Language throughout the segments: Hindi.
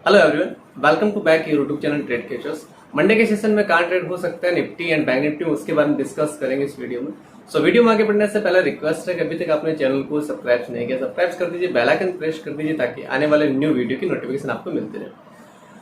Hello everyone, welcome to back YouTube channel trade catchers. Monday के सेशन में कहाँ ट्रेड हो सकता है निफ्टी एंड बैंक निफ्टी, उसके बारे में डिस्कस करेंगे इस वीडियो में। वीडियो में आगे बढ़ने से पहले रिक्वेस्ट है कि अभी तक आपने चैनल को सब्सक्राइब नहीं किया, सब्सक्राइब कर दीजिए, बेल आइकन प्रेस कर दीजिए ताकि आने वाले न्यू वीडियो की नोटिफिकेशन आपको मिलती रहे।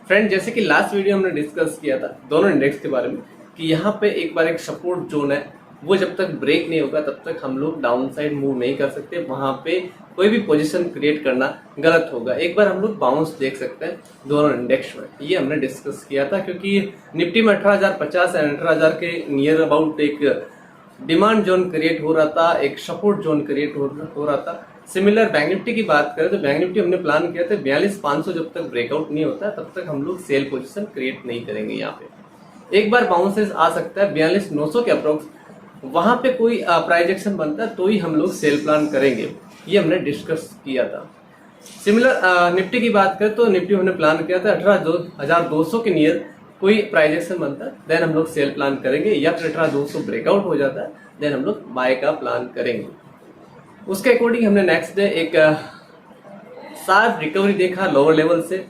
फ्रेंड, जैसे कि लास्ट वीडियो हमने डिस्कस किया था दोनों इंडेक्स के बारे में कि यहाँ पे एक बार एक सपोर्ट जोन है, वो जब तक ब्रेक नहीं होगा तब तक हम लोग डाउन साइड मूव नहीं कर सकते। वहां पे कोई भी पोजीशन क्रिएट करना गलत होगा। एक बार हम लोग बाउंस देख सकते हैं दोनों इंडेक्स में, ये हमने डिस्कस किया था क्योंकि निफ्टी में 18,050 एंड 18,000 के नियर अबाउट एक डिमांड जोन क्रिएट हो रहा था, एक सपोर्ट जोन क्रिएट हो रहा था। सिमिलर बैंक निफ्टी की बात करें तो बैंक निफ्टी हमने प्लान किया था 42,500 जब तक ब्रेकआउट नहीं होता तब तक हम लोग सेल पोजीशन क्रिएट नहीं करेंगे। यहाँ पे एक बार बाउंसेस आ सकता है 42,900 के अप्रोक्स, वहां पे कोई प्राइस एक्शन बनता है तो ही हम लोग सेल प्लान करेंगे, ये हमने डिस्कस किया था। सिमिलर निफ्टी की बात करें तो निफ्टी हमने प्लान किया था 18,200 के नियर कोई प्राइस एक्शन बनता है देन हम लोग सेल प्लान करेंगे, या फिर 18,200 ब्रेकआउट हो जाता है देन हम लोग बाय का प्लान करेंगे। उसके अकॉर्डिंग हमने नेक्स्ट डे एक शार्प रिकवरी देखा लोअर लेवल से।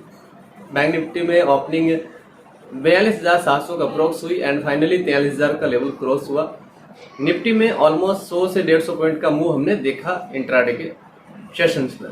बैंक निफ्टी में ओपनिंग 42,700 का अप्रोक्स हुई एंड फाइनली 43,000 का लेवल क्रॉस हुआ। निफ्टी में ऑलमोस्ट 100 से 150 पॉइंट का मूव हमने देखा इंट्राडे के सेशंस में,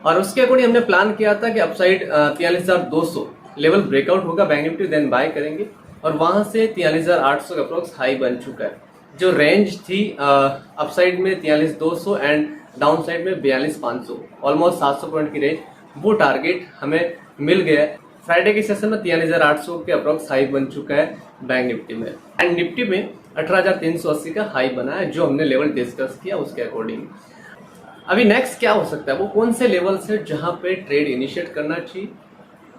और उसके अकॉर्डिंग हमने प्लान किया था कि अपसाइड 43,200 लेवल ब्रेकआउट होगा बैंक निफ्टी देन बाय करेंगे, और वहां से 43,800 का अप्रोक्स हाई बन चुका है। जो रेंज थी अपसाइड में 43,200 एंड डाउन साइड में 42,500, ऑलमोस्ट 700 पॉइंट की रेंज, वो टारगेट हमें मिल गया है। फ्राइडे के सेशन में 43,800 के अप्रोक्स हाई बन चुका है बैंक निफ्टी में, एंड निफ्टी में 18,380 का हाई बना है जो हमने लेवल डिस्कस किया उसके अकॉर्डिंग। अभी नेक्स्ट क्या हो सकता है, वो कौन से लेवल से जहां पे ट्रेड इनिशिएट करना चाहिए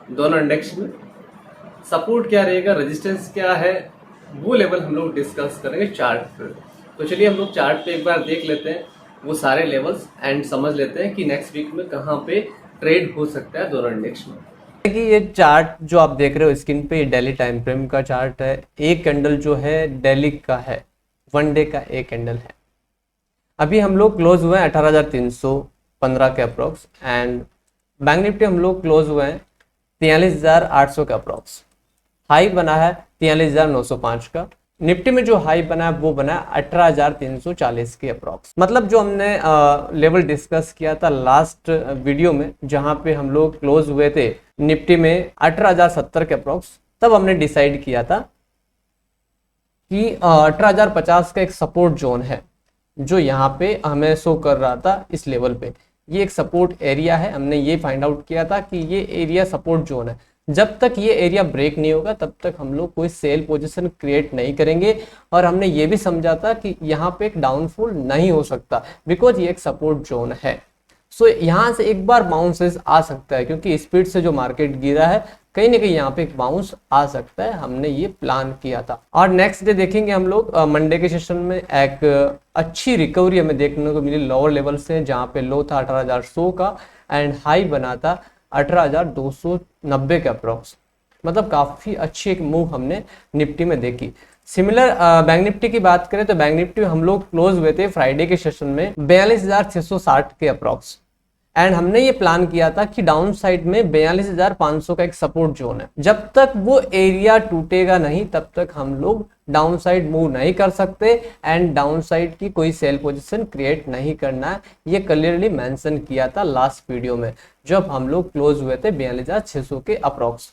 दोनों इंडेक्स में, सपोर्ट क्या रहेगा, रेजिस्टेंस क्या है, वो लेवल हम लोग डिस्कस करेंगे चार्ट पर। तो चलिए हम लोग चार्ट पे एक बार देख लेते हैं वो सारे लेवल्स एंड समझ लेते हैं कि नेक्स्ट वीक में कहाँ पे ट्रेड हो सकता है दोनों इंडेक्स में। कि ये चार्ट जो आप देख रहे हो स्क्रीन पे, ये डेली टाइम फ्रेम का चार्ट है। एक कैंडल जो है डेली का है, वन डे का एक कैंडल है। अभी हम लोग क्लोज हुए हैं 18,315 के अप्रोक्स, एंड बैंक निफ्टी हम लोग क्लोज हुए हैं 43,800 के अप्रोक्स। हाई बना है 43,905 का। निफ्टी में जो हाई बना है वो बना है 18,340 के अप्रोक्स। मतलब जो हमने लेवल डिस्कस किया था लास्ट वीडियो में, जहां पे हम लोग क्लोज हुए थे निफ्टी में 18,070 के अप्रोक्स, तब हमने डिसाइड किया था कि 18,050 का एक सपोर्ट जोन है जो यहाँ पे हमें शो कर रहा था इस लेवल पे। ये एक सपोर्ट एरिया है, हमने ये फाइंड आउट किया था कि ये एरिया सपोर्ट जोन है। जब तक ये एरिया ब्रेक नहीं होगा तब तक हम लोग कोई सेल पोजीशन क्रिएट नहीं करेंगे, और हमने ये भी समझा था कि यहाँ पे एक डाउनफॉल नहीं हो सकता बिकॉज ये एक सपोर्ट जोन है। सो यहाँ से एक बार बाउंसेस आ सकता है क्योंकि स्पीड से जो मार्केट गिरा है कहीं ना कहीं यहाँ पे एक बाउंस आ सकता है, हमने ये प्लान किया था। और नेक्स्ट डे देखेंगे हम लोग मंडे के सेशन में एक अच्छी रिकवरी हमें देखने को मिली लोअर लेवल से, जहाँ पे लो था 18,100 का एंड हाई बना था 18,290 के अप्रोक्स। मतलब काफी अच्छी एक मूव हमने निफ्टी में देखी। सिमिलर बैंक निफ्टी की बात करें तो बैंक निफ्टी में हम लोग क्लोज हुए थे फ्राइडे के सेशन में 42,660 के अप्रोक्स, एंड हमने ये प्लान किया था कि डाउन साइड में 42,500 का एक सपोर्ट जोन है। जब तक वो एरिया टूटेगा नहीं तब तक हम लोग डाउन साइड मूव नहीं कर सकते, एंड डाउन साइड की कोई सेल पोजीशन क्रिएट नहीं करना है। ये क्लियरली मेंशन किया था लास्ट वीडियो में जब हम लोग क्लोज हुए थे 42,600 के अप्रोक्स।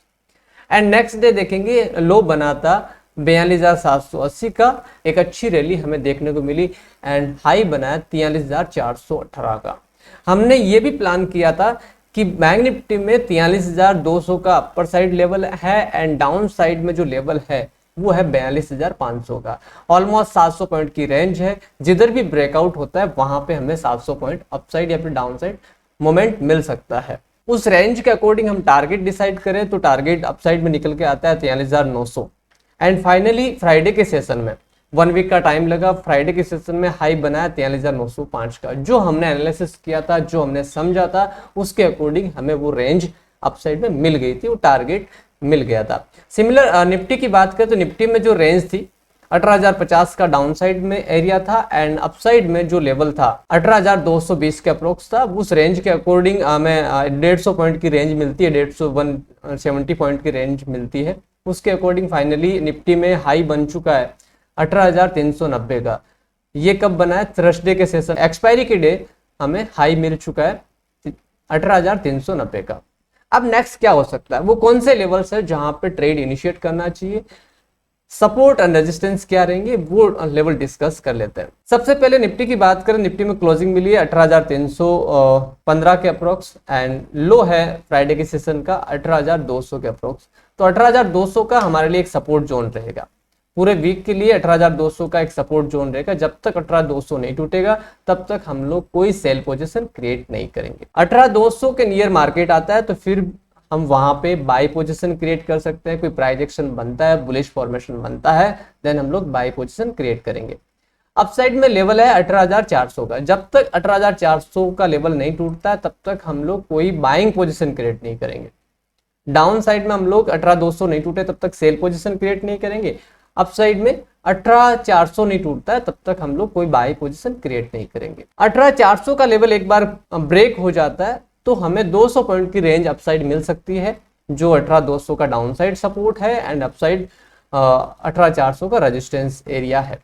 एंड नेक्स्ट डे देखेंगे लो बना था 42,780 का, एक अच्छी रैली हमें देखने को मिली, एंड हाई बनाया 43,418 का। हमने ये भी प्लान किया था कि बैंक निफ्टी में 43,200 का अपर साइड लेवल है एंड डाउन साइड में जो लेवल है वो है 42,500 का। ऑलमोस्ट 700 पॉइंट की रेंज है, जिधर भी ब्रेकआउट होता है वहां पे हमें 700 पॉइंट अपसाइड या फिर डाउन साइड मोमेंट मिल सकता है। उस रेंज के अकॉर्डिंग हम टारगेट डिसाइड करें तो टारगेट अपसाइड में निकल के आता है 43,900। एंड फाइनली फ्राइडे के सेशन में 1 वीक का टाइम लगा, फ्राइडे के सेशन में हाई बनाया 43,905 का। जो हमने एनालिसिस किया था, जो हमने समझा था, उसके अकॉर्डिंग हमें वो रेंज अपसाइड में मिल गई थी, वो टारगेट मिल गया था। सिमिलर निफ्टी की बात करें तो निफ्टी में जो रेंज थी 18,050 का डाउन साइड में एरिया था एंड अपसाइड में जो लेवल था 18,220 के अप्रोक्स था। उस रेंज के अकॉर्डिंग हमें 150 पॉइंट की रेंज मिलती है, 170 पॉइंट की रेंज मिलती है। उसके अकॉर्डिंग फाइनली निफ्टी में हाई बन चुका है 18,390 का। ये कब बना है? थर्सडे के सेशन एक्सपायरी के डे हमें हाई मिल चुका है 18,390 का। अब नेक्स्ट क्या हो सकता है, वो कौन से लेवल्स है जहां पे ट्रेड इनिशिएट करना चाहिए, सपोर्ट एंड रेजिस्टेंस क्या रहेंगे, वो लेवल डिस्कस कर लेते हैं। सबसे पहले निफ्टी की बात करें, निफ्टी में क्लोजिंग मिली है 18,315 के अप्रोक्स एंड लो है फ्राइडे के सेशन का 18,200 के अप्रोक्स। तो 18,200 का हमारे लिए एक सपोर्ट जोन रहेगा। पूरे वीक के लिए 18,200 का एक सपोर्ट जोन रहेगा। जब तक 18,200 नहीं टूटेगा तब तक हम लोग कोई सेल पोजीशन क्रिएट नहीं करेंगे। 18,200 के नियर मार्केट आता है तो फिर हम वहां पे बाय पोजीशन क्रिएट कर सकते हैं। कोई प्राइस एक्शन बनता है, बुलिश फॉर्मेशन बनता है, देन हम लोग बाय पोजीशन क्रिएट करेंगे। अपसाइड में लेवल है 18,400 का। जब तक 18,400 का लेवल नहीं टूटता है तब तक हम लोग कोई बाइंग पोजीशन क्रिएट नहीं करेंगे। डाउन साइड में हम लोग 18,200 नहीं टूटे तब तक सेल पोजीशन क्रिएट नहीं करेंगे। अपसाइड में 18,400 नहीं टूटता है तब तक हम लोग कोई बाय पोजीशन क्रिएट नहीं करेंगे। 18,400 का लेवल एक बार ब्रेक हो जाता है तो हमें 200 पॉइंट की रेंज अपसाइड मिल सकती है, जो 18,200 का डाउन साइड सपोर्ट है एंड अपसाइड 18,400 का रेजिस्टेंस एरिया है।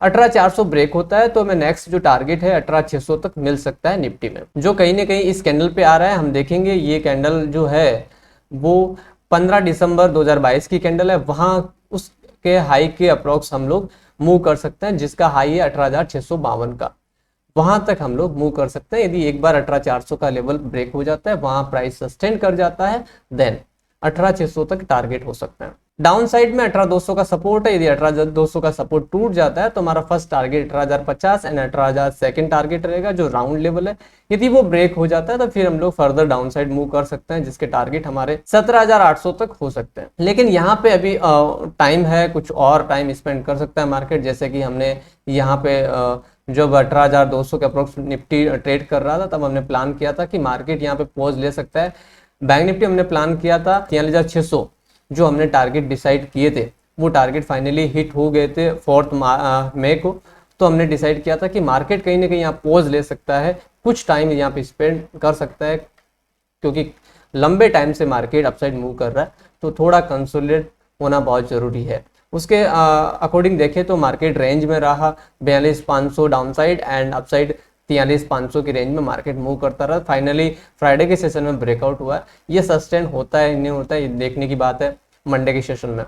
18,400 ब्रेक होता है तो हमें नेक्स्ट जो टारगेट है 18,600 तक मिल सकता है निफ्टी में, जो कहीं ना कहीं इस कैंडल पे आ रहा है। हम देखेंगे ये कैंडल जो है वो 15 दिसंबर 2022 की कैंडल है। वहां उसके हाई के अप्रोक्स हम लोग मूव कर सकते हैं, जिसका हाई है 18,652 का। वहां तक हम लोग मूव कर सकते हैं। यदि एक बार 18,400 का लेवल ब्रेक हो जाता है, वहां प्राइस सस्टेन कर जाता है, देन 18,600 तक टारगेट हो सकता है। डाउन साइड में 18,200 का सपोर्ट है। यदि 18,200 का सपोर्ट टूट जाता है तो हमारा first target 18,050 and 18,000 second target रहेगा, जो राउंड लेवल है। यदि वो ब्रेक हो जाता है तो फिर हम लोग फर्दर डाउन साइड मूव कर सकते हैं, जिसके टारगेट हमारे 17,800 तक हो सकते हैं। लेकिन यहाँ पे अभी टाइम है, कुछ और टाइम स्पेंड कर सकता है मार्केट। जैसे कि हमने यहाँ पे जब 18,200 के अप्रोक्स निफ्टी ट्रेड कर रहा था तब हमने प्लान किया था कि मार्केट यहाँ पे पॉज ले सकता है। बैंक निफ्टी हमने प्लान किया था 43,600, जो हमने टारगेट डिसाइड किए थे वो टारगेट फाइनली हिट हो गए थे 4 मई को। तो हमने डिसाइड किया था कि मार्केट कहीं ना कहीं यहाँ पॉज ले सकता है, कुछ टाइम यहाँ पे स्पेंड कर सकता है, क्योंकि लंबे टाइम से मार्केट अपसाइड मूव कर रहा है तो थोड़ा कंसोलिडेट होना बहुत जरूरी है। उसके अकॉर्डिंग देखें तो मार्केट रेंज में रहा 42,500 डाउन साइड एंड अपसाइड 43,500 की रेंज में मार्केट मूव करता रहा। फाइनली फ्राइडे के सेशन में ब्रेकआउट हुआ है। ये सस्टेन होता है नहीं होता है ये देखने की बात है मंडे के सेशन में।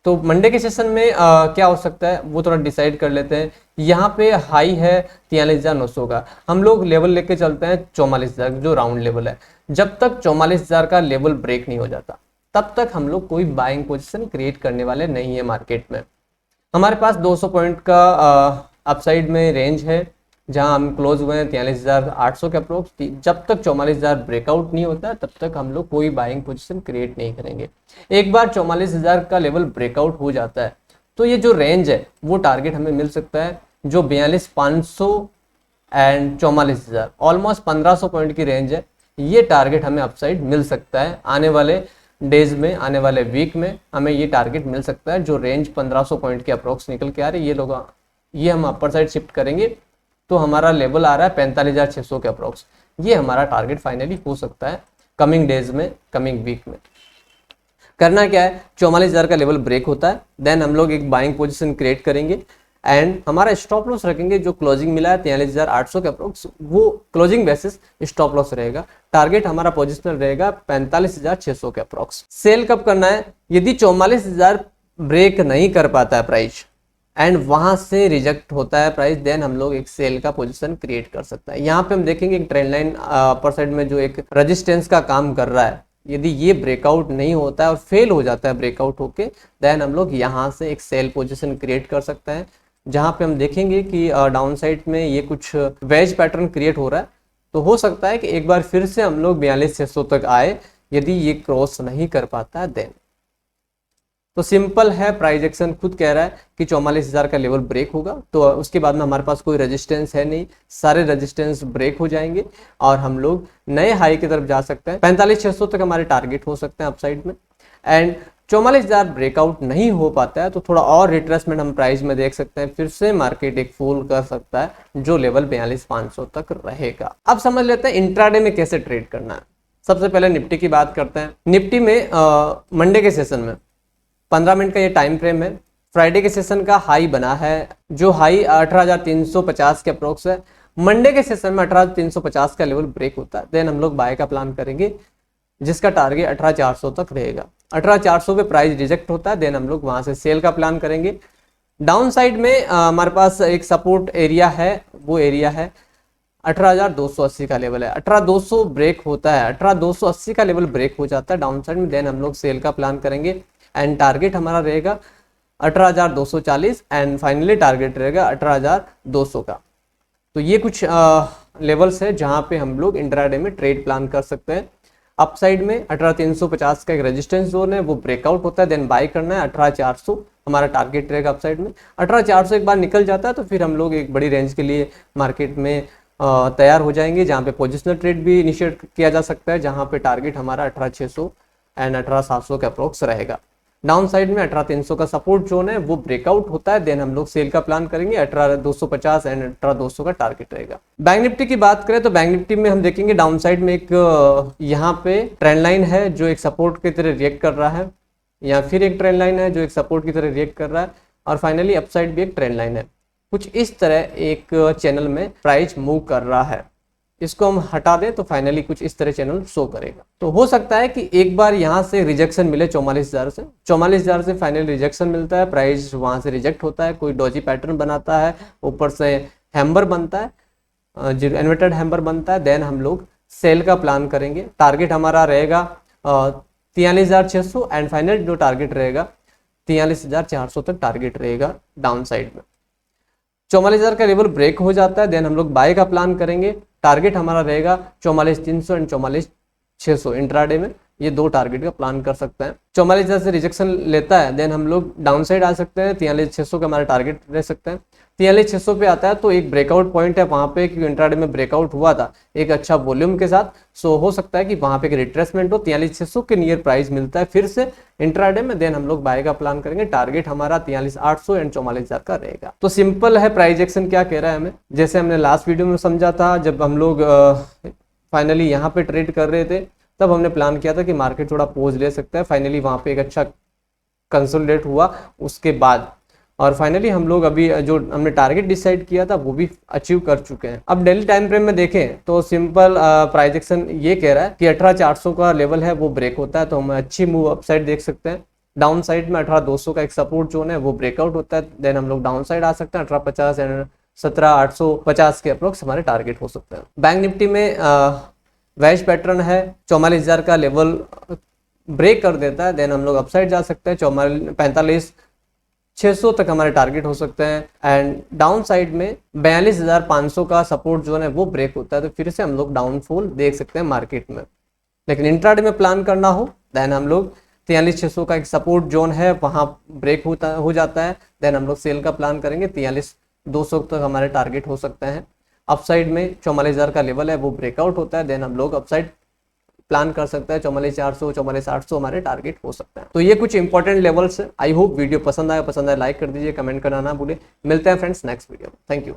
तो मंडे के सेशन में क्या हो सकता है वो थोड़ा डिसाइड कर लेते हैं। यहाँ पे हाई है 43,900 का, हम लोग लेवल लेके चलते हैं 44,000 जो राउंड लेवल है। जब तक 44,000 का लेवल ब्रेक नहीं हो जाता तब तक हम लोग कोई बाइंग पोजीशन क्रिएट करने वाले नहीं है मार्केट में। हमारे पास 200 पॉइंट का अपसाइड में रेंज है, जहां हम क्लोज हुए हैं 43,800 के अप्रोक्स। जब तक 44,000 ब्रेकआउट नहीं होता तब तक हम लोग कोई बाइंग पोजीशन क्रिएट नहीं करेंगे। एक बार 44,000 का लेवल ब्रेकआउट हो जाता है तो ये जो रेंज है वो टारगेट हमें मिल सकता है, जो 42,500 एंड 44,000 ऑलमोस्ट 1,500 पॉइंट की रेंज है। ये टारगेट हमें अपसाइड मिल सकता है आने वाले डेज में, आने वाले वीक में हमें ये टारगेट मिल सकता है। जो रेंज 1,500 पॉइंट के अप्रोक्स निकल के आ रही है, ये हम अपर साइड शिफ्ट करेंगे तो हमारा लेवल आ रहा है 45,600 के अप्रोक्स। ये हमारा टारगेट फाइनली हो सकता है कमिंग डेज में, कमिंग वीक में। करना क्या है, 44,000 का लेवल ब्रेक होता है, देन हम लोग एक बाइंग पोजीशन क्रिएट करेंगे एंड हमारा स्टॉप लॉस रखेंगे। जो क्लोजिंग मिला है 43,800 के अप्रोक्स, वो क्लोजिंग बेसिस स्टॉप लॉस रहेगा। टारगेट हमारा पोजिशनल रहेगा 45,600 के अप्रोक्स। सेल कब करना है, यदि 44,000 ब्रेक नहीं कर पाता है प्राइस एंड वहां से रिजेक्ट होता है प्राइस, देन हम लोग एक सेल का पोजीशन क्रिएट कर सकता है। यहाँ पे हम देखेंगे एक ट्रेंड लाइन अपर साइड में जो एक रेजिस्टेंस का काम कर रहा है, यदि ये ब्रेकआउट नहीं होता है और फेल हो जाता है ब्रेकआउट होके, देन हम लोग यहाँ से एक सेल पोजीशन क्रिएट कर सकते हैं। जहाँ पे हम देखेंगे कि डाउन साइड में ये कुछ वेज पैटर्न क्रिएट हो रहा है, तो हो सकता है कि एक बार फिर से हम लोग 42,600 तक आए। यदि ये क्रॉस नहीं कर पाता है देन तो सिंपल है, प्राइस एक्शन खुद कह रहा है कि 44,000 का लेवल ब्रेक होगा, तो उसके बाद में हमारे पास कोई रेजिस्टेंस है नहीं, सारे रेजिस्टेंस ब्रेक हो जाएंगे और हम लोग नए हाई की तरफ जा सकते हैं। 45,600 तक हमारे टारगेट हो सकते हैं अपसाइड में एंड 44,000 ब्रेकआउट नहीं हो पाता है तो थोड़ा और रिट्रेसमेंट हम प्राइस में देख सकते हैं, फिर से मार्केट एक फॉल कर सकता है जो लेवल 42,500 तक रहेगा। अब समझ लेते हैं इंट्राडे में कैसे ट्रेड करना है। सबसे पहले निफ्टी की बात करते हैं। निफ्टी में मंडे के सेशन में 15 मिनट का ये टाइम फ्रेम है। फ्राइडे के सेशन का हाई बना है, जो हाई 18,350 के अप्रोक्स है। मंडे के सेशन में 18,350 का लेवल ब्रेक होता है, देन हम लोग बाय का प्लान करेंगे जिसका टारगेट 18,400 तक रहेगा। 18,400 पे प्राइस रिजेक्ट होता है, देन हम लोग वहां से सेल का प्लान करेंगे। डाउन साइड में हमारे पास एक सपोर्ट एरिया है, वो एरिया है 18,280 का लेवल है। 18,200 ब्रेक होता है, 18,280 का लेवल ब्रेक हो जाता है डाउन साइड में, देन हम लोग सेल का प्लान करेंगे एंड टारगेट हमारा रहेगा 18,240 एंड फाइनली टारगेट रहेगा 18,200 का। तो ये कुछ लेवल्स है जहां पे हम लोग इंट्राडे में ट्रेड प्लान कर सकते हैं। अपसाइड में 18,350 का एक रेजिस्टेंस जोन है, वो ब्रेकआउट होता है, देन बाय करना है। 18,400 हमारा टारगेट रहेगा अपसाइड में। 18,400 एक बार निकल जाता है तो फिर हम लोग एक बड़ी रेंज के लिए मार्केट में तैयार हो जाएंगे, जहां पे पोजिशनल ट्रेड भी इनिशिएट किया जा सकता है, जहां पे टारगेट हमारा 18,600 एंड 18,700 के अप्रोक्स रहेगा। डाउन साइड में 18,300 का सपोर्ट जोन है, वो ब्रेकआउट होता है, देन हम लोग सेल का प्लान करेंगे। 18,250 एंड 18,200 का टारगेट रहेगा। बैंक निफ्टी की बात करें तो बैंक निफ्टी में हम देखेंगे डाउन साइड में एक यहाँ पे ट्रेंड लाइन है जो एक सपोर्ट की तरह रिएक्ट कर रहा है, या फिर एक ट्रेंड लाइन है जो एक सपोर्ट की तरह रिएक्ट कर रहा है, और फाइनली अपसाइड भी एक ट्रेंड लाइन है। कुछ इस तरह एक चैनल में प्राइस मूव कर रहा है। इसको हम हटा दें तो फाइनली कुछ इस तरह चैनल शो करेगा। तो हो सकता है कि एक बार यहाँ से रिजेक्शन मिले 44,000 से, 44,000 से फाइनली रिजेक्शन मिलता है, प्राइस वहां से रिजेक्ट होता है, कोई डॉजी पैटर्न बनाता है, ऊपर से हैम्बर बनता है, इन्वर्टेड हैम्बर बनता है, देन हम लोग सेल का प्लान करेंगे। टारगेट हमारा रहेगा 43,600 एंड फाइनल जो टारगेट रहेगा 43,400 तक टारगेट रहेगा डाउन साइड में। 44,000 का लेवल ब्रेक हो जाता है, देन हम लोग बाय का प्लान करेंगे। टारगेट हमारा रहेगा 44,300 एंड 44,600 इंट्राडे में, ये दो टारगेट का प्लान कर सकते हैं। 44,000 से रिजेक्शन लेता है, देन हम लोग डाउन साइड आ सकते हैं। 43,600 का हमारा टारगेट रह सकते हैं। 43,600 पे आता है तो एक ब्रेकआउट पॉइंट है वहां पे, क्योंकि इंट्राडे में ब्रेकआउट हुआ था एक अच्छा वॉल्यूम के साथ, सो हो सकता है कि वहां पे एक रिट्रेसमेंट हो। 43,600 के नियर प्राइस मिलता है फिर से इंट्राडे में, देन हम लोग बाय का प्लान करेंगे। टारगेट हमारा 43,800 एंड 44,000 का रहेगा। तो सिंपल है, प्राइस एक्शन क्या कह रहा है हमें, जैसे हमने लास्ट वीडियो में समझा था, जब हम लोग फाइनली यहाँ पे ट्रेड कर रहे थे तब हमने प्लान किया था कि मार्केट थोड़ा पोज ले सकता है। फाइनली वहां पे एक अच्छा कंसोलिडेट हुआ उसके बाद, और फाइनली हम लोग अभी जो हमने टारगेट डिसाइड किया था वो भी अचीव कर चुके हैं। अब डेली टाइम फ्रेम में देखें तो सिंपल प्राइस एक्शन ये कह रहा है कि 18,400 का लेवल है वो ब्रेक होता है तो हम अच्छी मूव अपसाइड देख सकते हैं। डाउन साइड में 18,200 का एक सपोर्ट जोन है वो ब्रेकआउट होता है, देन हम लोग डाउन साइड आ सकते हैं। 18,50 एंड 17,850 के अप्रोक्स हमारे टारगेट हो सकते हैं। बैंक निफ्टी में वैश पैटर्न है, 44,000 का लेवल ब्रेक कर देता है, देन हम लोग अपसाइड जा सकते हैं। 45,600 तक हमारे टारगेट हो सकते हैं एंड डाउन साइड में 42,500 का सपोर्ट जोन है वो ब्रेक होता है तो फिर से हम लोग डाउनफॉल देख सकते हैं मार्केट में। लेकिन इंट्राडे में प्लान करना हो देन हम लोग 43,600 का एक सपोर्ट जोन है वहां ब्रेक हो जाता है, देन हम लोग सेल का प्लान करेंगे। 43,200 तक हमारे टारगेट हो सकते हैं। अपसाइड में 44,000 का लेवल है वो ब्रेकआउट होता है, देन हम लोग अपसाइड प्लान कर सकते हैं। 44,400 44,800 हमारे टारगेट हो सकते हैं। तो ये कुछ इंपॉर्टेंट लेवल्स है। आई होप वीडियो पसंद आए लाइक कर दीजिए, कमेंट करना ना भूले। मिलते हैं फ्रेंड्स नेक्स्ट वीडियो में। Thank you.